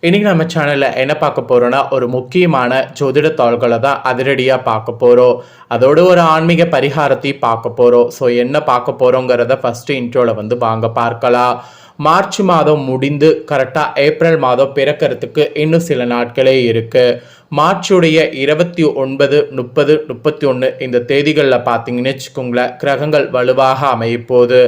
இன்னைக்கு நம்ம சேனலில் என்ன பார்க்க போகிறோன்னா ஒரு முக்கியமான ஜோதிட தாள்களை தான் அதிரடியாக பார்க்க போகிறோம். அதோட ஒரு ஆன்மீக பரிகாரத்தையும் பார்க்க போகிறோம். ஸோ என்ன பார்க்க போகிறோங்கிறத ஃபஸ்ட்டு இன்ட்ரோவில் வாங்க பார்க்கலாம். மார்ச் மாதம் முடிந்து கரெக்டாக ஏப்ரல் மாதம் பிறக்கிறதுக்கு இன்னும் சில நாட்களே இருக்குது. மார்ச்சுடைய 29, 30, 31 இந்த தேதிகளில் பார்த்தீங்கன்னு வச்சுக்கோங்களேன், கிரகங்கள் வலுவாக அமையப்போகுது.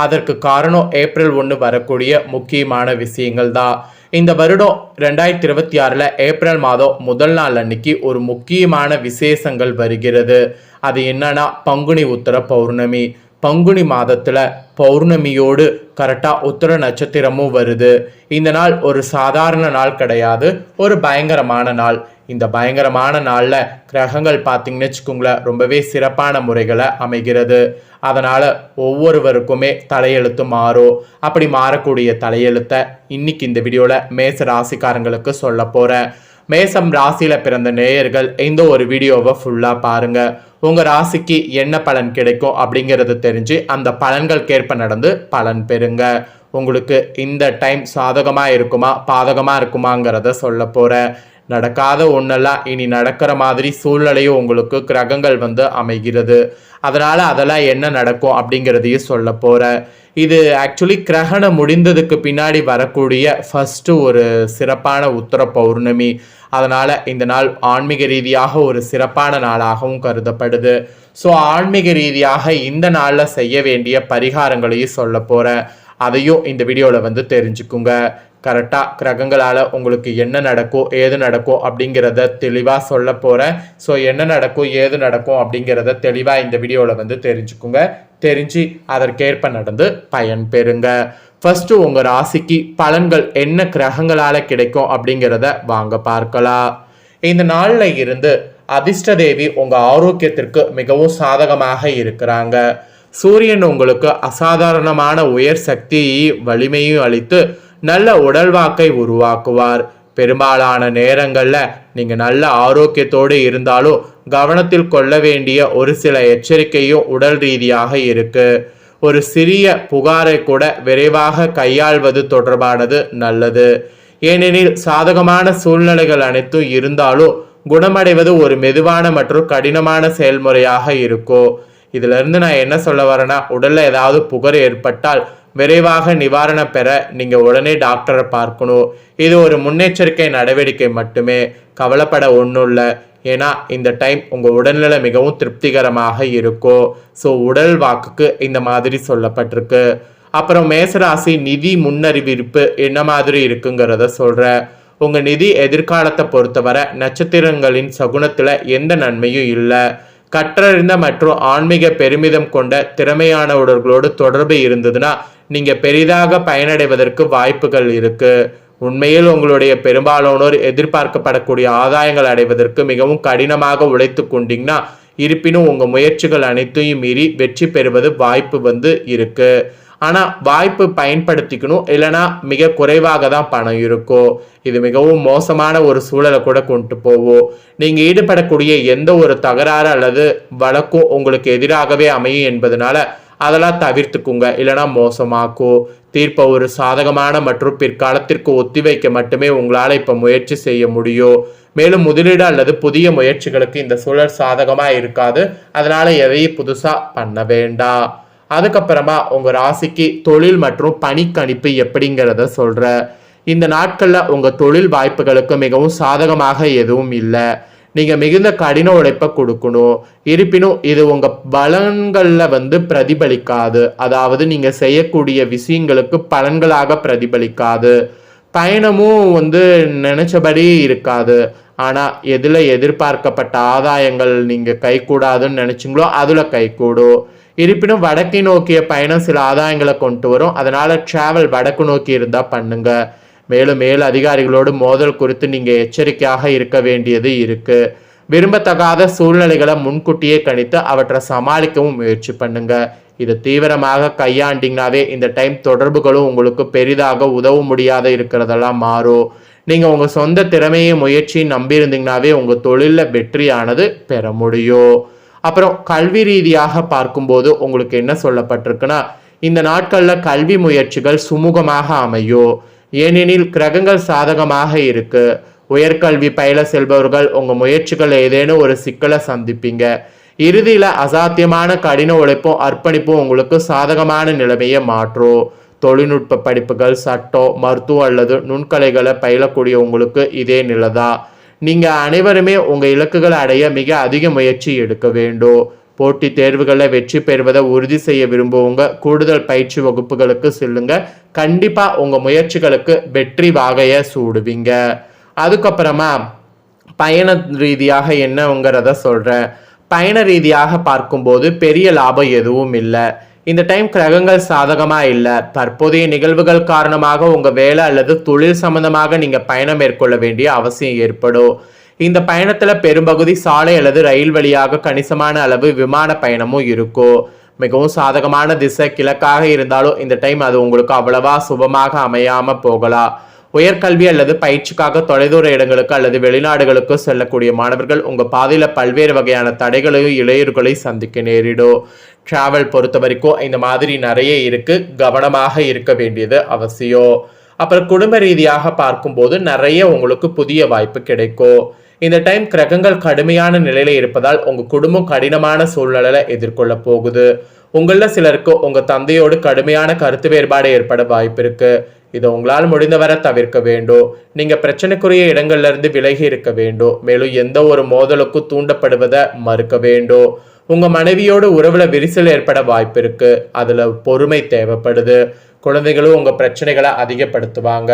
அதற்கு காரணம் ஏப்ரல் 1 வரக்கூடிய முக்கியமான விஷயங்கள் தான். இந்த வருடம் 2026 ஏப்ரல் மாதம் முதல் நாள் அன்னைக்கு ஒரு முக்கியமான விசேஷங்கள் வருகிறது. அது என்னன்னா பங்குனி உத்தர பௌர்ணமி. பங்குனி மாதத்தில் பௌர்ணமியோடு கரெக்டாக உத்தர நட்சத்திரமும் வருது. இந்த நாள் ஒரு சாதாரண நாள் கிடையாது, ஒரு பயங்கரமான நாள். இந்த பயங்கரமான நாளில் கிரகங்கள் பார்த்தீங்கன்னு வச்சுக்கோங்களேன் ரொம்பவே சிறப்பான முறைகளை அமைகிறது. அதனால் ஒவ்வொருவருக்குமே தலையெழுத்து மாறும். அப்படி மாறக்கூடிய தலையெழுத்தை இன்னைக்கு இந்த வீடியோவில் மேச ராசிக்காரங்களுக்கு சொல்ல போகிறேன். மேசம் ராசியில் பிறந்த நேயர்கள் இந்த ஒரு வீடியோவை ஃபுல்லாக பாருங்கள். உங்கள் ராசிக்கு என்ன பலன் கிடைக்கும் அப்படிங்கிறது தெரிஞ்சு அந்த பலன்களுக்கேற்ப நடந்து பலன் பெறுங்க. உங்களுக்கு இந்த டைம் சாதகமாக இருக்குமா பாதகமாக இருக்குமாங்கிறத சொல்ல போகிறேன். நடக்காத ஒன்றெல்லாம் இனி நடக்கிற மாதிரி சூழ்நிலையும் உங்களுக்கு கிரகங்கள் அமைகிறது. அதனால் அதெல்லாம் என்ன நடக்கும் அப்படிங்கிறதையும் சொல்ல போகிறேன். இது ஆக்சுவலி கிரகணம் முடிந்ததுக்கு பின்னாடி வரக்கூடிய ஃபஸ்ட்டு ஒரு சிறப்பான உத்தர பௌர்ணமி. அதனால் இந்த நாள் ஆன்மீக ரீதியாக ஒரு சிறப்பான நாளாகவும் கருதப்படுது. ஸோ ஆன்மீக ரீதியாக இந்த நாளில் செய்ய வேண்டிய பரிகாரங்களையும் சொல்ல போகிறேன். அதையும் இந்த வீடியோவில் தெரிஞ்சுக்குங்க. கரெக்டாக கிரகங்களால் உங்களுக்கு என்ன நடக்கும் ஏது நடக்கும் அப்படிங்கிறத தெளிவாக சொல்ல போகிறேன். ஸோ என்ன நடக்கும் ஏது நடக்கும் அப்படிங்கிறத தெளிவாக இந்த வீடியோவில் தெரிஞ்சுக்குங்க. தெரிஞ்சு அதற்கேற்ப நடந்து பயன் பெறுங்க. ஃபஸ்ட்டு உங்கள் ராசிக்கு பலன்கள் என்ன கிரகங்களால் கிடைக்கும் அப்படிங்கிறத வாங்க பார்க்கலாம். இந்த நாளில் இருந்து அதிர்ஷ்ட தேவி உங்கள் ஆரோக்கியத்திற்கு மிகவும் சாதகமாக இருக்கிறாங்க. சூரியன் உங்களுக்கு அசாதாரணமான உயர் சக்தியையும் வலிமையும் அளித்து நல்ல உடல்வாக்கை உருவாக்குவார். பெரும்பாலான நேரங்களில் நீங்கள் நல்ல ஆரோக்கியத்தோடு இருந்தாலும் கவனத்தில் கொள்ள வேண்டிய ஒரு சில எச்சரிக்கையும் உடல் ரீதியாக இருக்கு. ஒரு சிறிய புகாரை கூட விரைவாக கையாள்வது தொடர்பானது நல்லது. ஏனெனில் சாதகமான சூழ்நிலைகள் அனைத்தும் இருந்தாலும் குணமடைவது ஒரு மெதுவான மற்றும் கடினமான செயல்முறையாக இருக்கும். இதுல இருந்து நான் என்ன சொல்ல வரேன்னா, உடல்ல ஏதாவது புகார் ஏற்பட்டால் விரைவாக நிவாரணம் பெற நீங்க உடனே டாக்டரை பார்க்கணும். இது ஒரு முன்னெச்சரிக்கை நடவடிக்கை மட்டுமே, கவலைப்பட ஒன்றும் இல்லை. ஏன்னா இந்த டைம் உங்கள் உடல்நிலை மிகவும் திருப்திகரமாக இருக்கும். ஸோ உடல் வாக்குக்கு இந்த மாதிரி சொல்லப்பட்டிருக்கு. அப்புறம் மேசராசி நிதி முன்னறிவிப்பு என்ன மாதிரி இருக்குங்கிறத சொல்கிறேன். உங்கள் நிதி எதிர்காலத்தை பொறுத்தவரை நட்சத்திரங்களின் சகுனத்தில் எந்த நன்மையும் இல்லை. கற்றறிந்த மற்றும் ஆன்மீக பெருமிதம் கொண்ட திறமையானவர்களோடு தொடர்பு இருந்ததுன்னா நீங்கள் பெரிதாக பயனடைவதற்கு வாய்ப்புகள் இருக்குது. உண்மையில் உங்களுடைய பெரும்பாலானோர் எதிர்பார்க்கப்படக்கூடிய ஆதாயங்கள் அடைவதற்கு மிகவும் கடினமாக உழைத்து கொண்டீங்கன்னா, இருப்பினும் உங்கள் முயற்சிகள் அனைத்தையும் மீறி வெற்றி பெறுவது வாய்ப்பு இருக்கு. ஆனால் வாய்ப்பு பயன்படுத்திக்கணும், இல்லைனா மிக குறைவாக தான் பணம் இருக்கும். இது மிகவும் மோசமான ஒரு சூழலை கூட கொண்டு போவோம். நீங்கள் ஈடுபடக்கூடிய எந்த ஒரு தகராறு அல்லது வழக்கும் உங்களுக்கு எதிராகவே அமையும் என்பதனால அதெல்லாம் தவிர்த்துக்குங்க, இல்லைனா மோசமாக்கும். தீர்ப்பை ஒரு சாதகமான மற்றும் பிற்காலத்திற்கு ஒத்திவைக்க மட்டுமே உங்களால் இப்போ முயற்சி செய்ய முடியும். மேலும் முதலீடு அல்லது புதிய முயற்சிகளுக்கு இந்த சூழல் சாதகமாக இருக்காது. அதனால் எதையும் புதுசாக பண்ண வேண்டாம். அதுக்கப்புறமா உங்கள் ராசிக்கு தொழில் மற்றும் பணிக்கணிப்பு எப்படிங்கிறத சொல்கிறேன். இந்த நாட்களில் உங்கள் தொழில் வாய்ப்புகளுக்கு மிகவும் சாதகமாக எதுவும் இல்லை. நீங்கள் மிகுந்த கடின உழைப்பை கொடுக்கணும். இருப்பினும் இது உங்கள் பலன்களில் பிரதிபலிக்காது. அதாவது நீங்கள் செய்யக்கூடிய விஷயங்களுக்கு பலன்களாக பிரதிபலிக்காது. பயணமும் நினச்சபடி இருக்காது. ஆனால் எதில் எதிர்பார்க்கப்பட்ட ஆதாயங்கள் நீங்கள் கைகூடாதுன்னு நினச்சிங்களோ அதில் கைகூடும். இருப்பினும் வடக்கை நோக்கிய பயணம் சில ஆதாயங்களை கொண்டு வரும். அதனால் ட்ராவல் வடக்கு நோக்கி இருந்தால் பண்ணுங்க. மேலும் மேல் அதிகாரிகளோடு மோதல் குறித்து நீங்கள் எச்சரிக்கையாக இருக்க வேண்டியது இருக்குது. விரும்பத்தகாத சூழ்நிலைகளை முன்கூட்டியே கணித்து அவற்றை சமாளிக்கவும் முயற்சி பண்ணுங்க. இதை தீவிரமாக கையாண்டிங்கனாவே இந்த டைம் தொடர்புகளும் உங்களுக்கு பெரிதாக உதவ முடியாத இருக்கிறதெல்லாம் மாறும். நீங்கள் உங்கள் சொந்த திறமையை முயற்சியும் நம்பியிருந்தீங்கனாவே உங்கள் தொழிலில் வெற்றியானது பெற முடியும். அப்புறம் கல்வி ரீதியாக பார்க்கும்போது உங்களுக்கு என்ன சொல்லப்பட்டிருக்குன்னா, இந்த நாட்களில் கல்வி முயற்சிகள் சுமூகமாக அமையும். ஏனெனில் கிரகங்கள் சாதகமாக இருக்கு. உயர்கல்வி பயில செல்பவர்கள் உங்க முயற்சிகள் ஏதேனும் ஒரு சிக்கலை சந்திப்பீங்க. இறுதியில அசாத்தியமான கடின உழைப்பும் அர்ப்பணிப்பும் உங்களுக்கு சாதகமான நிலைமையை மாற்றும். தொழில்நுட்ப படிப்புகள், சட்டம், மருத்துவம் அல்லது நுண்கலைகளை பயிலக்கூடிய உங்களுக்கு இதே நிலைதான். நீங்க அனைவருமே உங்க இலக்குகளை அடைய மிக அதிக முயற்சி எடுக்க வேண்டும். போட்டித் தேர்வுகளில் வெற்றி பெறுவதை உறுதி செய்ய விரும்புவங்க கூடுதல் பயிற்சி வகுப்புகளுக்கு செல்லுங்க. கண்டிப்பா உங்க முயற்சிகளுக்கு வெற்றி வாகைய சூடுவீங்க. அதுக்கப்புறமா பயண ரீதியாக என்னங்கிறத சொல்றேன். பயண ரீதியாக பார்க்கும்போது பெரிய லாபம் எதுவும் இல்லை. இந்த டைம் கிரகங்கள் சாதகமா இல்லை. தற்போதைய நிகழ்வுகள் காரணமாக உங்க வேலை அல்லது தொழில் சம்பந்தமாக நீங்க பயணம் மேற்கொள்ள வேண்டிய அவசியம் ஏற்படும். இந்த பயணத்துல பெரும்பகுதி சாலை அல்லது ரயில் வழியாக கணிசமான அளவு விமான பயணமும் இருக்கும். மிகவும் சாதகமான திசை கிழக்காக இருந்தாலும் இந்த டைம் அது உங்களுக்கு அவ்வளவா சுபமாக அமையாம போகலாம். உயர்கல்வி அல்லது பயிற்சிக்காக தொலைதூர இடங்களுக்கு அல்லது வெளிநாடுகளுக்கு செல்லக்கூடிய மாணவர்கள் உங்க பாதையில பல்வேறு வகையான தடைகளையும் இளைஞர்களையும் சந்திக்க நேரிடும். டிராவல் பொறுத்த வரைக்கும் இந்த மாதிரி நிறைய இருக்கு. கவனமாக இருக்க வேண்டியது அவசியம். அப்புறம் குடும்ப ரீதியாக பார்க்கும்போது நிறைய உங்களுக்கு புதிய வாய்ப்பு கிடைக்கும். இந்த டைம் கிரகங்கள் கடுமையான நிலையில இருப்பதால் உங்க குடும்பம் கடினமான சூழ்நிலையில எதிர்கொள்ள போகுது. உங்கள சிலருக்கு உங்க தந்தையோடு கடுமையான கருத்து வேறுபாடு ஏற்பட வாய்ப்பு இருக்கு. இதை உங்களால் முடிந்தவரை தவிர்க்க வேண்டும். நீங்க பிரச்சனைக்குரிய இடங்கள்ல இருந்து விலகி இருக்க வேண்டும். மேலும் எந்த ஒரு மோதலுக்கும் தூண்டப்படுவதை மறுக்க வேண்டும். உங்க மனைவியோடு உறவுல விரிசல் ஏற்பட வாய்ப்பு இருக்கு. அதுல பொறுமை தேவைப்படுது. குழந்தைகளும் உங்க பிரச்சனைகளை அதிகப்படுத்துவாங்க.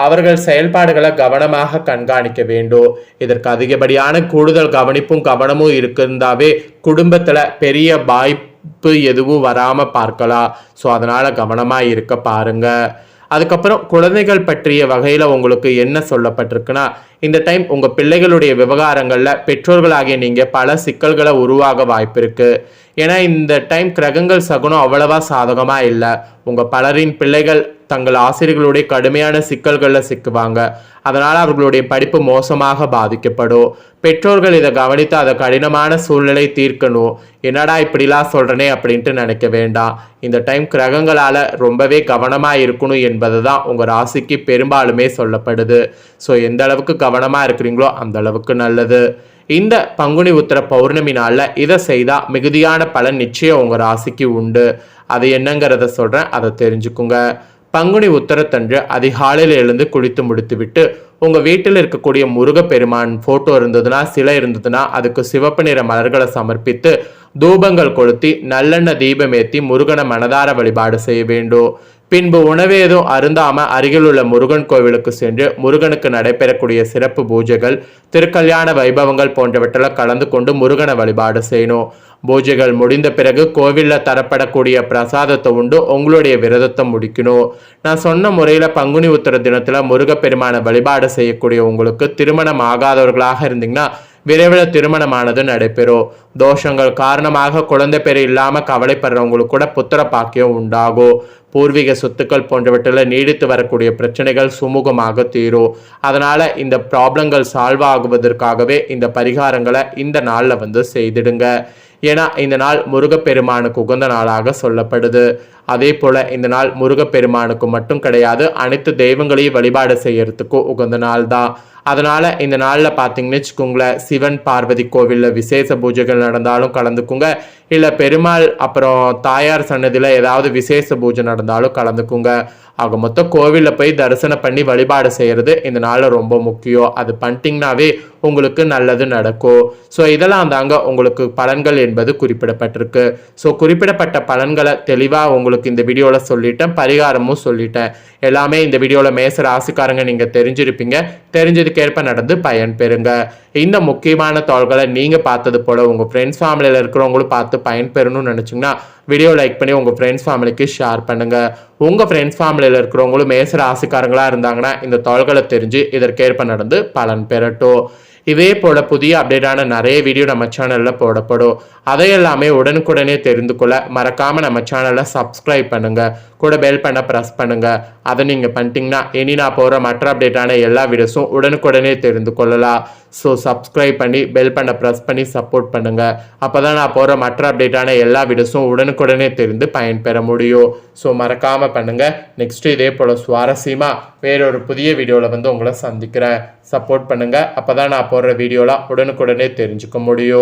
அவர்கள் செயல்பாடுகளை கவனமாக கண்காணிக்க வேண்டும். இதற்கு அதிகப்படியான கூடுதல் கவனிப்பும் கவனமும் இருந்தாவே குடும்பத்துல பெரிய வாய்ப்பு எதுவும் வராம பார்க்கலாம். ஸோ அதனால கவனமா இருக்க பாருங்க. அதுக்கப்புறம் குழந்தைகள் பற்றிய வகையில உங்களுக்கு என்ன சொல்லப்பட்டிருக்குன்னா, இந்த டைம் உங்க பிள்ளைகளுடைய விவகாரங்கள்ல பெற்றோர்களாகிய நீங்க பல சிக்கல்களை உருவாக வாய்ப்பு இருக்கு. ஏன்னா இந்த டைம் கிரகங்கள் சகுனம் அவ்வளவா சாதகமா இல்லை. உங்க பலரின் பிள்ளைகள் தங்கள் ஆசிரியர்களுடைய கடுமையான சிக்கல்களில் சிக்குவாங்க. அதனால அவர்களுடைய படிப்பு மோசமாக பாதிக்கப்படும். பெற்றோர்கள் இதை கவனித்து அதை கடினமான சூழ்நிலை தீர்க்கணும். என்னடா இப்படிலாம் சொல்றனே அப்படின்ட்டு நினைக்க வேண்டாம். இந்த டைம் கிரகங்களால ரொம்பவே கவனமா இருக்கணும் என்பது தான் உங்க ராசிக்கு பெரும்பாலுமே சொல்லப்படுது. ஸோ எந்த அளவுக்கு கவனமா இருக்கிறீங்களோ அந்த அளவுக்கு நல்லது. இந்த பங்குனி உத்திர பௌர்ணமி நாளில் இதை செய்தால் மிகுதியான பலன் நிச்சயம் உங்கள் ராசிக்கு உண்டு. அது என்னங்கிறத சொல்கிறேன், அதை தெரிஞ்சுக்குங்க. பங்குனி உத்திரத்தன்று அதிகாலையில் எழுந்து குளித்து முடித்து விட்டு உங்கள் வீட்டில் இருக்கக்கூடிய முருகப்பெருமான் ஃபோட்டோ இருந்ததுன்னா, சிலை இருந்ததுன்னா அதுக்கு சிவப்பு நிற மலர்களை சமர்ப்பித்து தூபங்கள் கொளுத்தி நல்லெண்ணெய் தீபமேற்றி முருகனை மனதார வழிபாடு செய்ய வேண்டும். பின்பு உணவேதும் அருந்தாம அருகில் உள்ள முருகன் கோவிலுக்கு சென்று முருகனுக்கு நடைபெறக்கூடிய சிறப்பு பூஜைகள், திருக்கல்யாண வைபவங்கள் போன்றவற்றில் கலந்து கொண்டு முருகனை வழிபாடு செய்யணும். பூஜைகள் முடிந்த பிறகு கோவிலில் தரப்படக்கூடிய பிரசாதத்தை உண்டு உங்களுடைய விரதத்தை முடிக்கணும். நான் சொன்ன முறையில் பங்குனி உத்திர தினத்தில் முருகப்பெருமான வழிபாடு செய்யக்கூடிய உங்களுக்கு திருமணம் ஆகாதவர்களாக இருந்தீங்கன்னா விரைவில் திருமணமானது நடைபெறும். தோஷங்கள் காரணமாக குழந்தை பேர் இல்லாமல் கவலைப்படுறவங்களுக்கு கூட புத்திர பாக்கியம் உண்டாகும். பூர்வீக சொத்துக்கள் போன்றவற்றில் நீடித்து வரக்கூடிய பிரச்சனைகள் சுமூகமாக தீரும். அதனால இந்த ப்ராப்ளங்கள் சால்வ் ஆகுவதற்காகவே இந்த பரிகாரங்களை இந்த நாளில் செய்திடுங்க. ஏன்னா இந்த நாள் முருகப்பெருமானுக்கு உகந்த நாளாக சொல்லப்படுது. அதே போல இந்த நாள் முருகப்பெருமானுக்கு மட்டும் கிடையாது, அனைத்து தெய்வங்களையும் வழிபாடு செய்யறதுக்கும் உகந்த நாள் தான். அதனால இந்த நாளில் பார்த்தீங்கன்னு வச்சுக்கோங்களேன், சிவன் பார்வதி கோவிலில் விசேஷ பூஜைகள் நடந்தாலும் கலந்துக்குங்க. இல்லை பெருமாள் அப்புறம் தாயார் சன்னதியில் ஏதாவது விசேஷ பூஜை நடந்தாலும் கலந்துக்குங்க. ஆக மொத்தம் கோவிலில் போய் தரிசனம் பண்ணி வழிபாடு செய்கிறது இந்த நாளில் ரொம்ப முக்கியம். அது பண்ணிட்டீங்கன்னாவே உங்களுக்கு நல்லது நடக்கும். ஸோ இதெல்லாம் தாங்க உங்களுக்கு பலன்கள் என்பது குறிப்பிடப்பட்டிருக்கு. ஸோ குறிப்பிடப்பட்ட பலன்களை தெளிவாக உங்களுக்கு இந்த வீடியோவில் சொல்லிட்டேன், பரிகாரமும் சொல்லிட்டேன். எல்லாமே இந்த வீடியோவில் மேச ராசிக்காரங்க நீங்கள் தெரிஞ்சிருப்பீங்க. தெரிஞ்சதுக்கேற்ப நடந்து பயன் பெறுங்க. இந்த முக்கியமான தகவல்களை நீங்கள் பார்த்தது போல் உங்கள் ஃப்ரெண்ட்ஸ் ஃபேமிலியில் இருக்கிறவங்களும் பார்த்து பயன் பெறணும்னு நினச்சிங்கன்னா வீடியோ லைக் பண்ணி உங்கள் ஃப்ரெண்ட்ஸ் ஃபேமிலிக்கு ஷேர் பண்ணுங்கள். உங்கள் ஃப்ரெண்ட்ஸ் ஃபேமிலியில் இருக்கிறவங்களும் மேச ராசிக்காரங்களாக இருந்தாங்கன்னா இந்த தகவல்களை தெரிஞ்சு இதற்கேற்ப நடந்து பலன் பெறட்டும். இதே போல புதிய அப்டேட்டான நிறைய வீடியோ நம்ம சேனலில் போடப்படும். அதையெல்லாமே உடனுக்குடனே தெரிந்து கொள்ள மறக்காமல் நம்ம சேனலை சப்ஸ்கிரைப் பண்ணுங்கள். கூட பெல் பண்ண ப்ரெஸ் பண்ணுங்கள். அதை நீங்கள் பண்ணிட்டீங்கன்னா இனி நான் போகிற மற்ற அப்டேட்டான எல்லா வீடியோஸும் உடனுக்குடனே தெரிந்து கொள்ளலாம். ஸோ சப்ஸ்கிரைப் பண்ணி பெல் பண்ண ப்ரெஸ் பண்ணி சப்போர்ட் பண்ணுங்கள். அப்போ தான் நான் போகிற மற்ற அப்டேட்டான எல்லா வீடியோஸும் உடனுக்குடனே தெரிந்து பயன்பெற முடியும். ஸோ மறக்காமல் பண்ணுங்கள். நெக்ஸ்ட்டு இதே போல் சுவாரஸ்யமாக வேறொரு புதிய வீடியோவில் வந்து உங்களை சந்திக்கிறேன். சப்போர்ட் பண்ணுங்கள். அப்போ தான் நான் போடுற வீடியோலாம் உடனுக்குடனே தெரிஞ்சுக்க முடியும்.